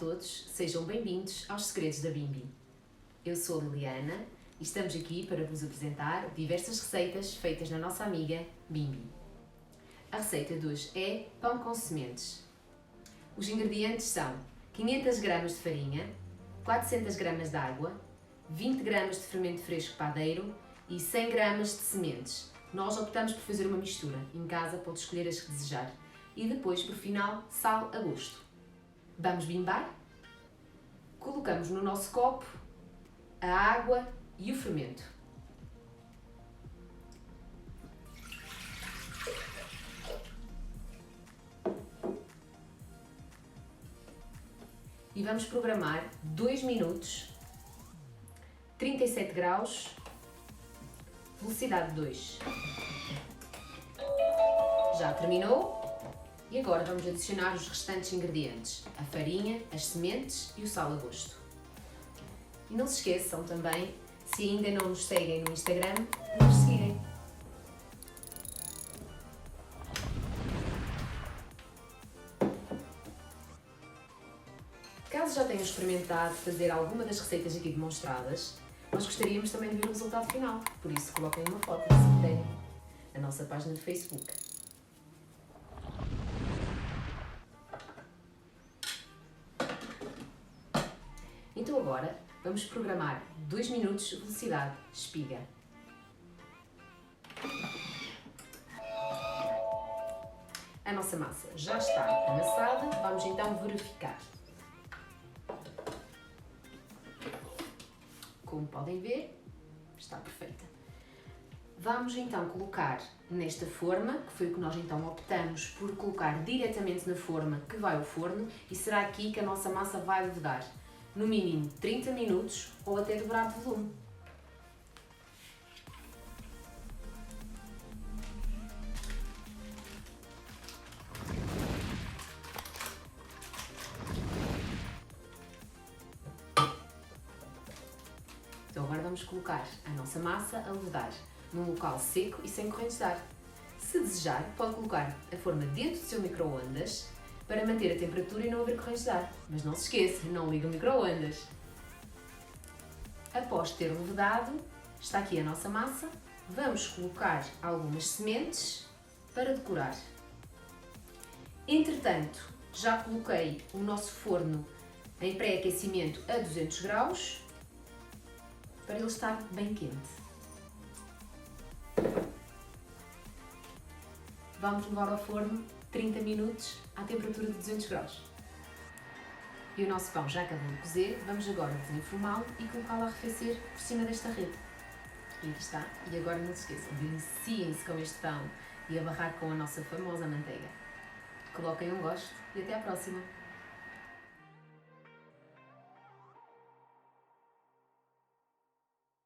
todos, sejam bem-vindos aos Segredos da Bimbi. Eu sou a Liliana e estamos aqui para vos apresentar diversas receitas feitas na nossa amiga Bimbi. A receita de hoje é pão com sementes. Os ingredientes são 500 gramas de farinha, 400 gramas de água, 20 gramas de fermento fresco padeiro e 100 gramas de sementes. Nós optamos por fazer uma mistura. Em casa pode escolher as que desejar. E depois, por final, sal a gosto. Vamos bimbar? Colocamos no nosso copo a água e o fermento. E vamos programar 2 minutos, 37 graus, velocidade 2. Já terminou? E agora vamos adicionar os restantes ingredientes, a farinha, as sementes e o sal a gosto. E não se esqueçam também, se ainda não nos seguem no Instagram, de nos seguirem. Caso já tenham experimentado fazer alguma das receitas aqui demonstradas, nós gostaríamos também de ver o resultado final, por isso coloquem uma foto, se puderem, na nossa página de Facebook. Então agora vamos programar 2 minutos velocidade espiga. A nossa massa já está amassada, vamos então verificar. Como podem ver, está perfeita. Vamos então colocar nesta forma, que foi o que nós então optamos por colocar diretamente na forma que vai ao forno, e será aqui que a nossa massa vai levedar. No mínimo 30 minutos ou até dobrar de volume. Então agora vamos colocar a nossa massa a levedar num local seco e sem correntes de ar. Se desejar, pode colocar a forma dentro do seu micro-ondas para manter a temperatura e não haver correntes de ar. Mas não se esqueça, não ligue o micro-ondas. Após ter levedado, está aqui a nossa massa. Vamos colocar algumas sementes para decorar. Entretanto, já coloquei o nosso forno em pré-aquecimento a 200 graus para ele estar bem quente. Vamos levar ao forno 30 minutos à temperatura de 200 graus. E o nosso pão já acabou de cozer, vamos agora desenformá-lo e colocá-lo a arrefecer por cima desta rede. E aqui está. E agora não se esqueçam, deliciem-se com este pão e a barrar com a nossa famosa manteiga. Coloquem um gosto e até à próxima!